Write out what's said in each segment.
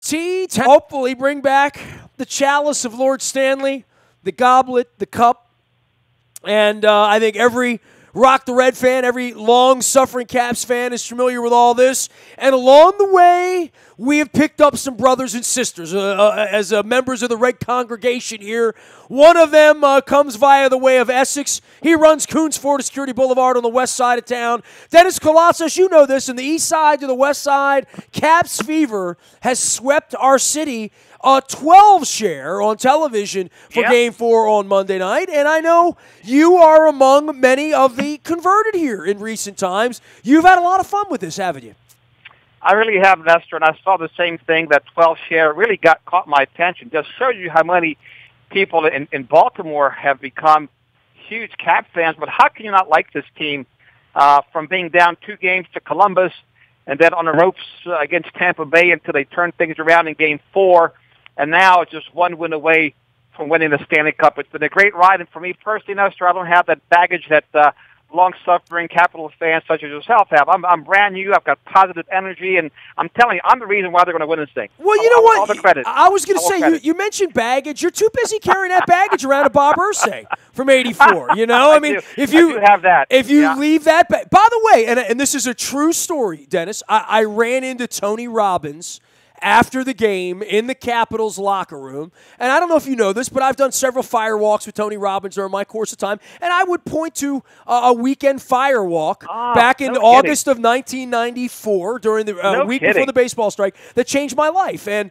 tea, hopefully bring back the chalice of Lord Stanley, the goblet, the cup, and I think every Rock the Red fan, every long-suffering Caps fan is familiar with all this. And along the way, we have picked up some brothers and sisters as members of the Red congregation here. One of them comes via the way of Essex. He runs Coons Florida Security Boulevard on the west side of town. Dennis Koulatsos, you know this, from the east side to the west side, Caps fever has swept our city. A 12 share on television for Game 4 on Monday night. And I know you are among many of the converted here in recent times. You've had a lot of fun with this, haven't you? I really have, Nestor, and I saw the same thing. That 12 share really caught my attention. Just shows you how many people in Baltimore have become huge Cap fans. But how can you not like this team from being down 2 games to Columbus and then on the ropes against Tampa Bay until they turned things around in Game 4? And now it's just 1 win away from winning the Stanley Cup. It's been a great ride, and for me personally, Nestor, I don't have that baggage that long-suffering Capitals fans such as yourself have. I'm brand new. I've got positive energy, and I'm telling you, I'm the reason why they're going to win this thing. Well, you know what? All the credit. I was going to say, you mentioned baggage. You're too busy carrying that baggage around to Bob Irsay from '84. You know, I mean, if you have that, if you leave that. By the way, and this is a true story, Dennis. I ran into Tony Robbins after the game in the Capitals locker room. And I don't know if you know this, but I've done several fire walks with Tony Robbins during my course of time. And I would point to a weekend fire walk back in August of 1994 during the week before the baseball strike that changed my life and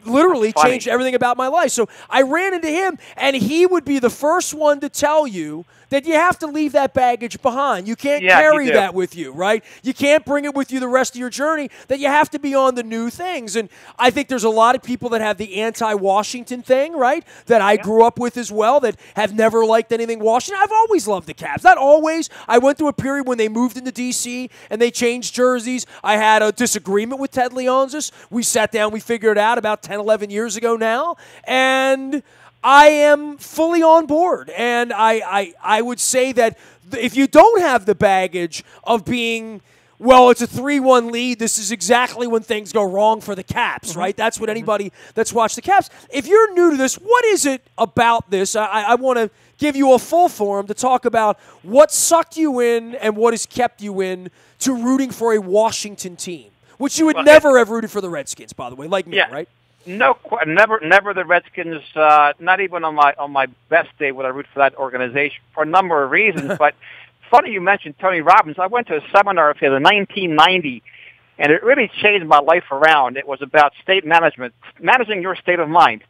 literally changed everything about my life. So I ran into him, and he would be the first one to tell you that you have to leave that baggage behind. You can't carry that with you, right? You can't bring it with you the rest of your journey, that you have to be on the new things. And I think there's a lot of people that have the anti-Washington thing, right, that I grew up with as well, that have never liked anything Washington. I've always loved the Caps. Not always. I went through a period when they moved into D.C. and they changed jerseys. I had a disagreement with Ted Leonsis. We sat down, we figured it out about 10, 11 years ago now, and I am fully on board, and I would say that if you don't have the baggage of being, well, it's a 3-1 lead, this is exactly when things go wrong for the Caps, right? That's what anybody that's watched the Caps. If you're new to this, what is it about this? I want to give you a full forum to talk about what sucked you in and what has kept you in to rooting for a Washington team, which you would never have rooted for the Redskins, by the way, like me, right? No, never the Redskins. Not even on my best day would I root for that organization for a number of reasons. But funny you mentioned Tony Robbins. I went to a seminar of his in 1990, and it really changed my life around. It was about state management, managing your state of mind,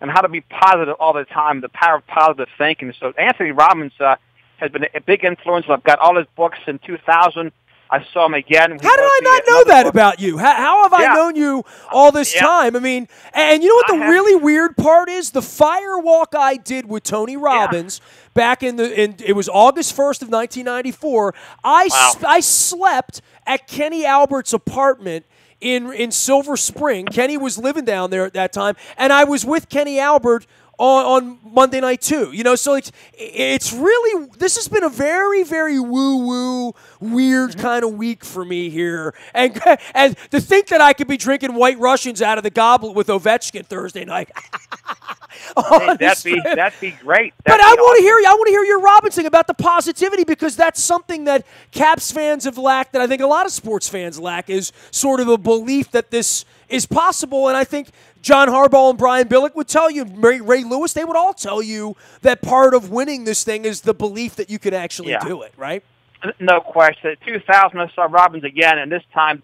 and how to be positive all the time. The power of positive thinking. So Anthony Robbins has been a big influence. I've got all his books in 2000. I saw him again. How did I not know that about you? How have I known you all this time? I mean, and you know what the really weird part is? The fire walk I did with Tony Robbins back in it was August 1st of 1994. I slept at Kenny Albert's apartment in Silver Spring. Kenny was living down there at that time, and I was with Kenny Albert on Monday night too, you know, so it's really, this has been a very, very woo-woo, weird kind of week for me here, and to think that I could be drinking White Russians out of the goblet with Ovechkin Thursday night. That'd be great. But I want to hear your Robbins thing about the positivity, because that's something that Caps fans have lacked, that I think a lot of sports fans lack, is sort of a belief that this is possible. And I think John Harbaugh and Brian Billick would tell you, Ray Lewis, they would all tell you that part of winning this thing is the belief that you can actually do it, right? No question. 2000, I saw Robbins again, and this time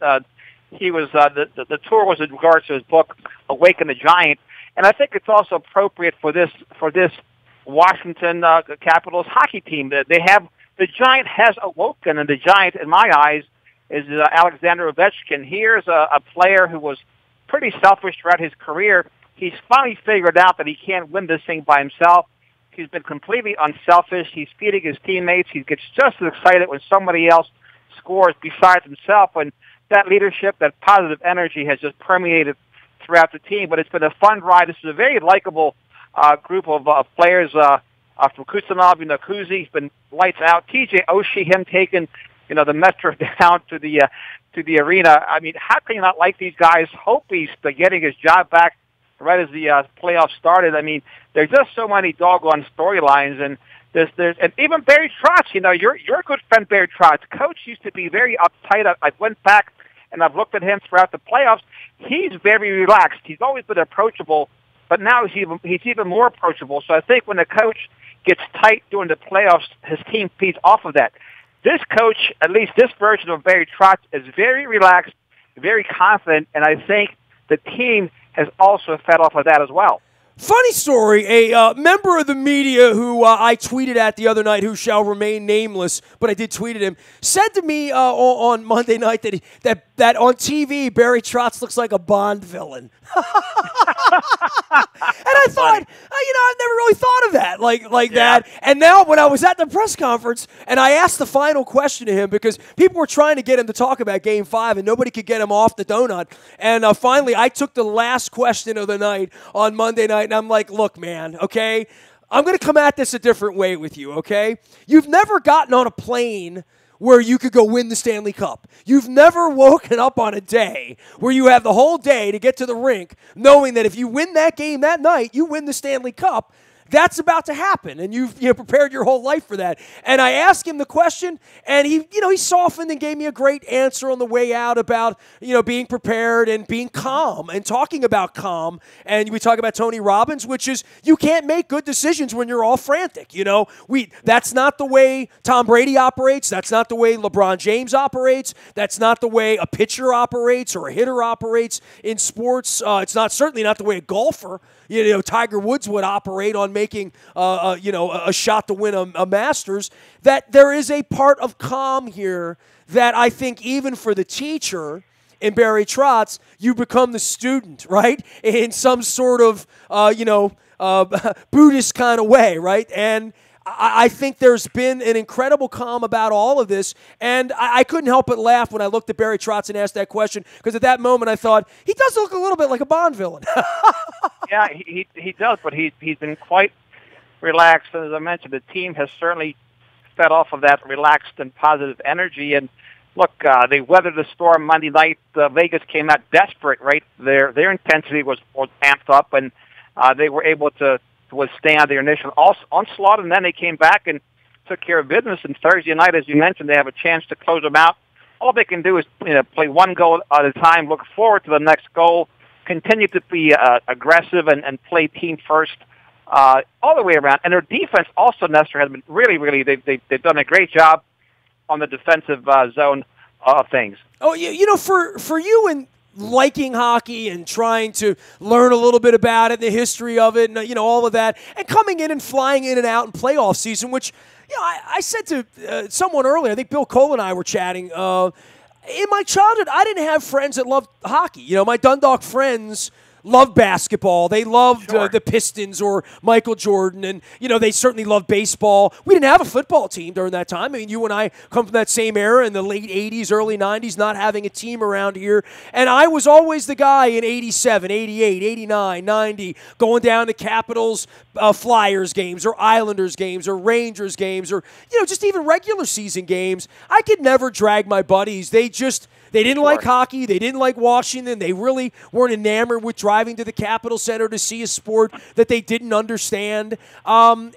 he was the tour was in regards to his book, Awaken the Giant. And I think it's also appropriate for this Washington Capitals hockey team. They have, the Giant has awoken, and the Giant, in my eyes, is Alexander Ovechkin. Here's a player who was pretty selfish throughout his career. He's finally figured out that he can't win this thing by himself. He's been completely unselfish. He's feeding his teammates. He gets just as excited when somebody else scores besides himself. And that leadership, that positive energy has just permeated throughout the team. But it's been a fun ride. This is a very likable group of players from Kusanov, Kuzi. He's been lights out. TJ Oshie, him taking the Metro down to the arena. I mean, how can you not like these guys? Hope he's getting his job back right as the playoffs started. I mean, there's just so many doggone storylines, and and even Barry Trotz. You're a good friend, Barry Trotz. Coach used to be very uptight. I went back and I've looked at him throughout the playoffs. He's very relaxed. He's always been approachable, but now he's even more approachable. So I think when the coach gets tight during the playoffs, his team feeds off of that. This coach, at least this version of Barry Trotz, is very relaxed, very confident, and I think the team has also fed off of that as well. Funny story, a member of the media who I tweeted at the other night, who shall remain nameless, but I did tweet at him, said to me on Monday night that on TV, Barry Trotz looks like a Bond villain. And I thought, I've never really thought of that like that. And now when I was at the press conference and I asked the final question to him, because people were trying to get him to talk about Game 5 and nobody could get him off the donut. And finally, I took the last question of the night on Monday night, and I'm like, look, man, okay, I'm going to come at this a different way with you, okay? You've never gotten on a plane where you could go win the Stanley Cup. You've never woken up on a day where you have the whole day to get to the rink knowing that if you win that game that night, you win the Stanley Cup. That's about to happen, and you've prepared your whole life for that. And I asked him the question, and he softened and gave me a great answer on the way out about being prepared and being calm and talking about calm. And we talk about Tony Robbins, which is you can't make good decisions when you're all frantic. That's not the way Tom Brady operates. That's not the way LeBron James operates. That's not the way a pitcher operates or a hitter operates in sports. It's certainly not the way a golfer, Tiger Woods would operate on making, a shot to win a Masters. That there is a part of calm here that I think even for the teacher in Barry Trotz, you become the student, right? In some sort of, Buddhist kind of way, right? And I think there's been an incredible calm about all of this, and I couldn't help but laugh when I looked at Barry Trotz and asked that question, because at that moment I thought, he does look a little bit like a Bond villain. Yeah, he does, but he's been quite relaxed. And as I mentioned, the team has certainly fed off of that relaxed and positive energy. And look, they weathered the storm Monday night. Vegas came out desperate, right? Their intensity was amped up, and they were able to withstand their initial onslaught, and then they came back and took care of business. And Thursday night, as you mentioned, they have a chance to close them out. All they can do is play one goal at a time, look forward to the next goal, continue to be aggressive and play team first all the way around. And their defense also, Nestor, has been really, they've done a great job on the defensive zone of things. Oh, for you and liking hockey and trying to learn a little bit about it, the history of it, and all of that, and coming in and flying in and out in playoff season, which I said to someone earlier, I think Bill Cole and I were chatting, in my childhood, I didn't have friends that loved hockey. My Dundalk friends loved basketball. They loved the Pistons or Michael Jordan, and they certainly loved baseball. We didn't have a football team during that time. I mean, you and I come from that same era in the late 80s, early 90s, not having a team around here. And I was always the guy in 87, 88, 89, 90, going down to Capitals Flyers games or Islanders games or Rangers games or just even regular season games. I could never drag my buddies. They didn't like hockey. They didn't like Washington. They really weren't enamored with driving to the Capitol Center to see a sport that they didn't understand. And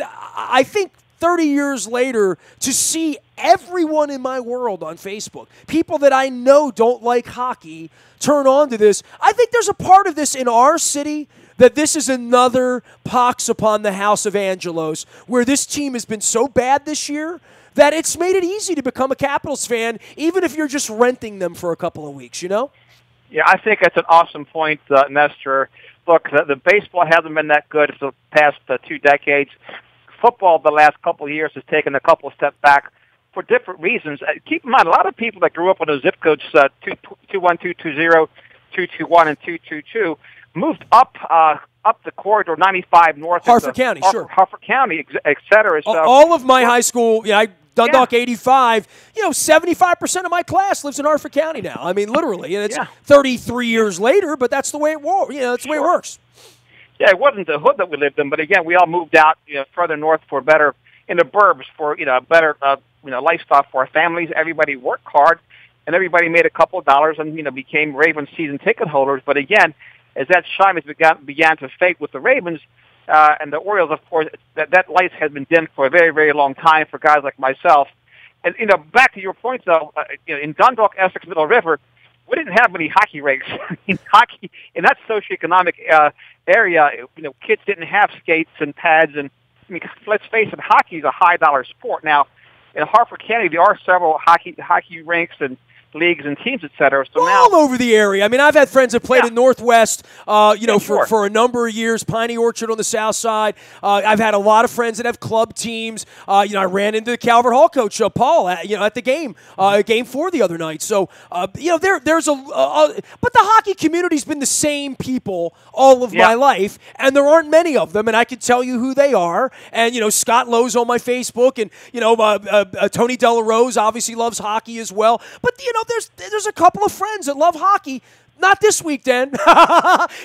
I think 30 years later, to see everyone in my world on Facebook, people that I know don't like hockey, turn on to this, I think there's a part of this in our city that this is another pox upon the House of Angelos, where this team has been so bad this year that it's made it easy to become a Capitals fan, even if you're just renting them for a couple of weeks, Yeah, I think that's an awesome point, Nestor. Look, the baseball hasn't been that good for the past 2 decades. Football, the last couple of years, has taken a couple of steps back for different reasons. Keep in mind, a lot of people that grew up with those zip codes 21220, 221, and 222 moved up the corridor 95 north. Harford County, sure. Harford County, et cetera. So, all of my high school, Dundalk 85, 75% of my class lives in Harford County now. I mean, literally. And it's 33 years later, but that's the way it works. That's the way it works. Yeah, it wasn't the hood that we lived in, but again, we all moved out further north for better, in the burbs for better lifestyle for our families. Everybody worked hard, and everybody made a couple of dollars and, became Ravens season ticket holders. But again, as that shine began to fade with the Ravens and the Orioles, of course, that light has been dimmed for a very, very long time for guys like myself. And, back to your point, though, in Dundalk, Essex, Middle River, we didn't have many hockey rinks. Hockey, in that socioeconomic area, kids didn't have skates and pads. And, let's face it, hockey is a high-dollar sport. Now, in Harford County, there are several hockey rinks and leagues and teams, et cetera. So all over the area. I mean, I've had friends that played in Northwest, sure. for a number of years. Piney Orchard on the south side. I've had a lot of friends that have club teams. I ran into the Calvert Hall coach, Paul, at the game, game 4 the other night. So, there's but the hockey community's been the same people all of my life, and there aren't many of them, and I can tell you who they are. And, Scott Lowe's on my Facebook, and, Tony Delarose obviously loves hockey as well. But, there's a couple of friends that love hockey. Not this week, Dan.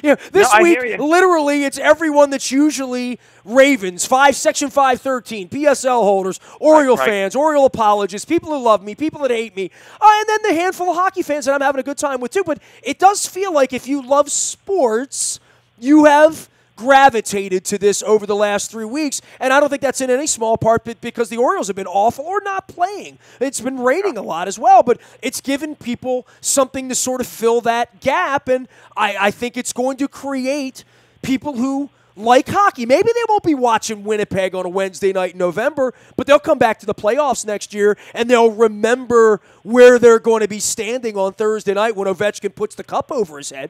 This week, literally, it's everyone that's usually Ravens, Section 513, PSL holders, Oriole fans, Oriole apologists, people who love me, people that hate me, and then the handful of hockey fans that I'm having a good time with, too. But it does feel like if you love sports, you have gravitated to this over the last 3 weeks, and I don't think that's in any small part because the Orioles have been awful or not playing. It's been raining a lot as well, but it's given people something to sort of fill that gap, and I think it's going to create people who like hockey. Maybe they won't be watching Winnipeg on a Wednesday night in November, but they'll come back to the playoffs next year, and they'll remember where they're going to be standing on Thursday night when Ovechkin puts the cup over his head.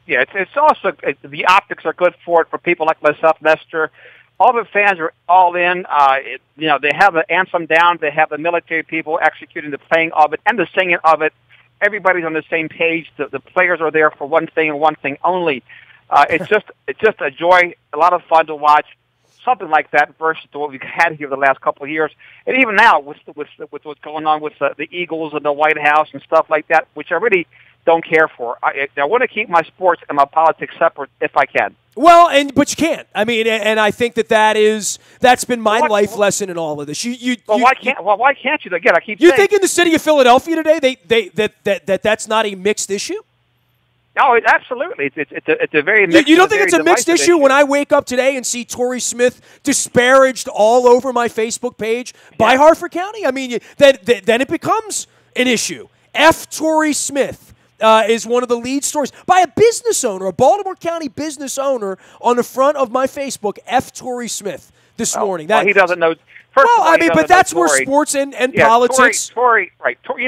Yeah, it's also the optics are good for it for people like myself, Nestor. All the fans are all in. They have the anthem down. They have the military people executing the playing of it and the singing of it. Everybody's on the same page. The players are there for one thing and one thing only. It's just a joy, a lot of fun to watch. Something like that versus what we've had here the last couple of years, and even now with what's going on with the Eagles and the White House and stuff like that, which I really don't care for. I want to keep my sports and my politics separate if I can. Well, but you can't. I mean, and I think that's been my life lesson in all of this. Why can't you? Again, I keep. You think in the city of Philadelphia today, that's not a mixed issue? No, absolutely. It's a very mixed. You don't think it's a mixed issue when I wake up today and see Torrey Smith disparaged all over my Facebook page by Harford County? I mean, then it becomes an issue. F. Torrey Smith is one of the lead stories by a business owner, a Baltimore County business owner, on the front of my Facebook. F. Torrey Smith this morning. He doesn't know. But that's where sports and politics. Torrey, right? Torrey.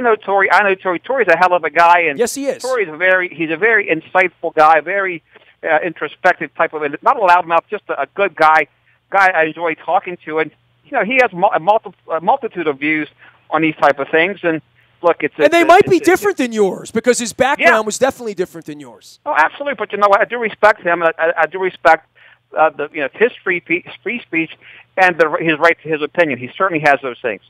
I know Torrey. Torrey's a hell of a guy, and yes, he is. Torrey's he's a very insightful guy, very introspective type of, not a loudmouth, just a good guy. Guy I enjoy talking to, and he has a multitude of views on these type of things, and. Look, they might be different than yours because his background was definitely different than yours. Oh, absolutely. But I do respect him. I do respect his free speech and his right to his opinion. He certainly has those things.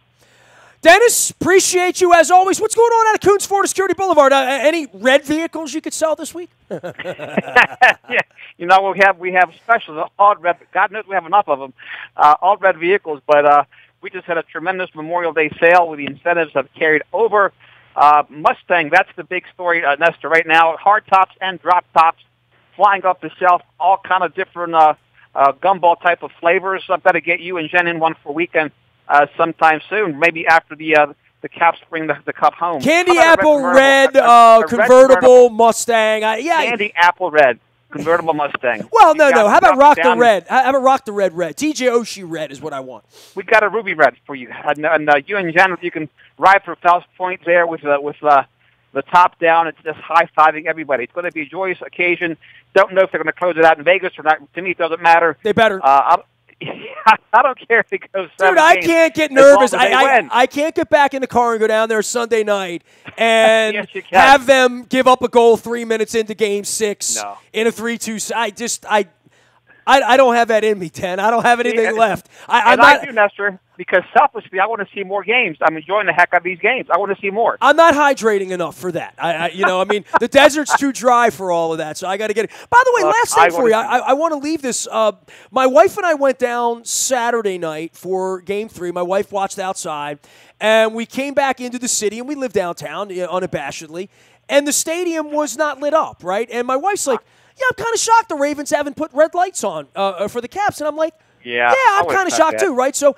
Dennis, appreciate you as always. What's going on out of Coons Florida Security Boulevard? Any red vehicles you could sell this week? Yeah, we have specials. All red. God knows we have enough of them. All red vehicles, but. We just had a tremendous Memorial Day sale where the incentives have carried over. Mustang, that's the big story, Nestor, right now. Hard tops and drop tops flying off the shelf, all kind of different gumball type of flavors. I've got to get you and Jen in one for weekend sometime soon, maybe after the Caps bring the cup home. Candy apple red convertible Mustang. Candy apple red. Convertible Mustang. Well, no. How about rock the red? How about rock the red? TJ Oshie red is what I want. We got a ruby red for you, and you and Jen, you can ride for South Point there with the top down. It's just high fiving everybody. It's going to be a joyous occasion. Don't know if they're going to close it out in Vegas or not. To me, it doesn't matter. They better. I don't care if it goes 7 Dude, I games can't get nervous. I can't get back in the car and go down there Sunday night and yes, have them give up a goal 3 minutes into Game 6 in a 3-2. I don't have that in me, Ten. I don't have anything left. I do, Nestor. because selfishly, I want to see more games. I'm enjoying the heck out of these games. I want to see more. I'm not hydrating enough for that. I mean, the desert's too dry for all of that, so I got to get it. By the way, last thing for you, I want to leave this. My wife and I went down Saturday night for Game 3. My wife watched outside, and we came back into the city, and we live downtown unabashedly, and the stadium was not lit up, right? And my wife's like, yeah, I'm kind of shocked the Ravens haven't put red lights on for the Caps, and I'm like, yeah, I'm kind of shocked too, right? So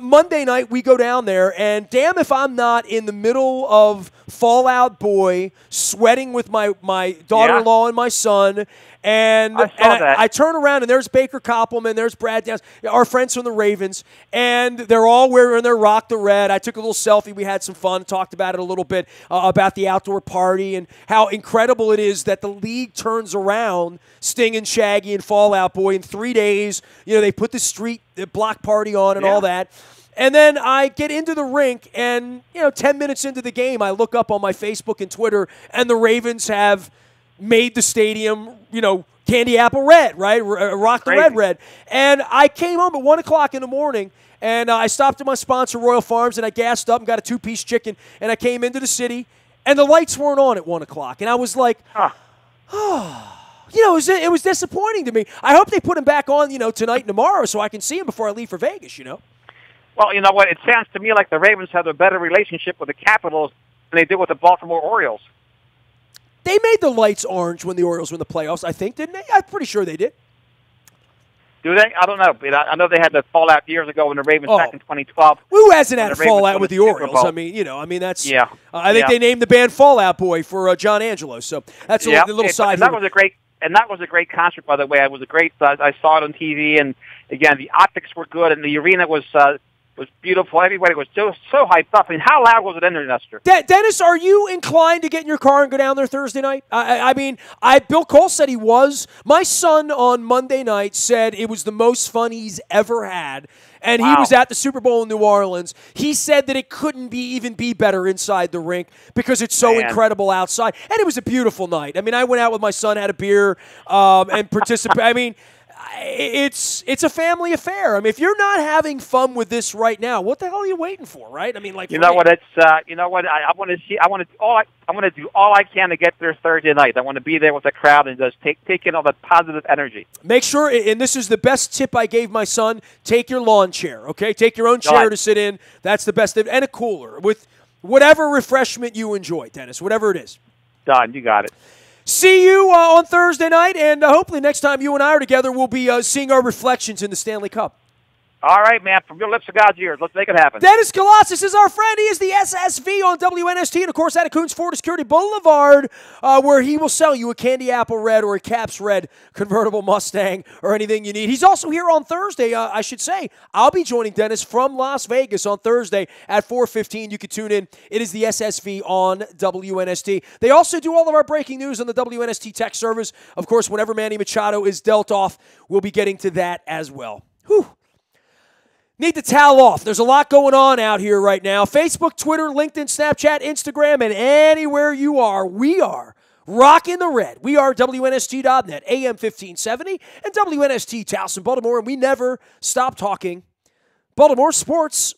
Monday night we go down there, and damn if I'm not in the middle of Fallout Boy, sweating with my daughter-in-law and my son, and I turn around, and there's Baker Koppelman, there's Brad Downs, our friends from the Ravens, and they're all wearing their Rock the Red. I took a little selfie. We had some fun, talked about it a little bit, about the outdoor party and how incredible it is that the league turns around Sting and Shaggy and Fallout Boy in 3 days. They put the block party on and all that. And then I get into the rink, and 10 minutes into the game, I look up on my Facebook and Twitter, and the Ravens have made the stadium, candy apple red, right? Rock the red. And I came home at 1 o'clock in the morning, and I stopped at my sponsor, Royal Farms, and I gassed up and got a 2-piece chicken, and I came into the city, and the lights weren't on at 1 o'clock. And I was like, it was disappointing to me. I hope they put him back on, tonight and tomorrow so I can see him before I leave for Vegas, Well, you know what? It sounds to me like the Ravens have a better relationship with the Capitals than they did with the Baltimore Orioles. They made the lights orange when the Orioles were in the playoffs, I think, didn't they? I'm pretty sure they did. Do they? I don't know. I know they had the fallout years ago when the Ravens back in 2012. Who hasn't had a fallout with the Orioles? I mean, that's. Yeah. I think they named the band Fallout Boy for John Angelo. So that's a little side. And that was a great concert, by the way. It was a great. I saw it on TV, and again, the optics were good, and the arena was beautiful. Everybody was so hyped up. I mean, how loud was it in there, Nestor? Dennis, are you inclined to get in your car and go down there Thursday night? Bill Cole said he was. My son on Monday night said it was the most fun he's ever had. And he was at the Super Bowl in New Orleans. He said that it couldn't even be better inside the rink because it's so incredible outside. And it was a beautiful night. I mean, I went out with my son, had a beer, and participated. I mean, it's a family affair. I mean, if you're not having fun with this right now, what the hell are you waiting for, right? I mean, like, I want to see. I want to do all I can to get there Thursday night. I want to be there with the crowd and just take in all the positive energy. Make sure, and this is the best tip I gave my son, take your lawn chair, okay? Take your own chair to sit in. That's the best, and a cooler with whatever refreshment you enjoy, Dennis, whatever it is. Done. You got it. See you on Thursday night, and hopefully next time you and I are together, we'll be seeing our reflections in the Stanley Cup. All right, man. From your lips to God's ears. Let's make it happen. Dennis Koulatsos is our friend. He is the SSV on WNST, and, of course, out of Coons Ford Security Boulevard, where he will sell you a candy apple red or a Caps red convertible Mustang or anything you need. He's also here on Thursday, I should say. I'll be joining Dennis from Las Vegas on Thursday at 4:15. You can tune in. It is the SSV on WNST. They also do all of our breaking news on the WNST text service. Of course, whenever Manny Machado is dealt off, we'll be getting to that as well. Whew. Need to towel off. There's a lot going on out here right now. Facebook, Twitter, LinkedIn, Snapchat, Instagram, and anywhere you are, we are rocking the red. We are WNST.net, AM 1570, and WNST Towson, Baltimore, and we never stop talking Baltimore sports.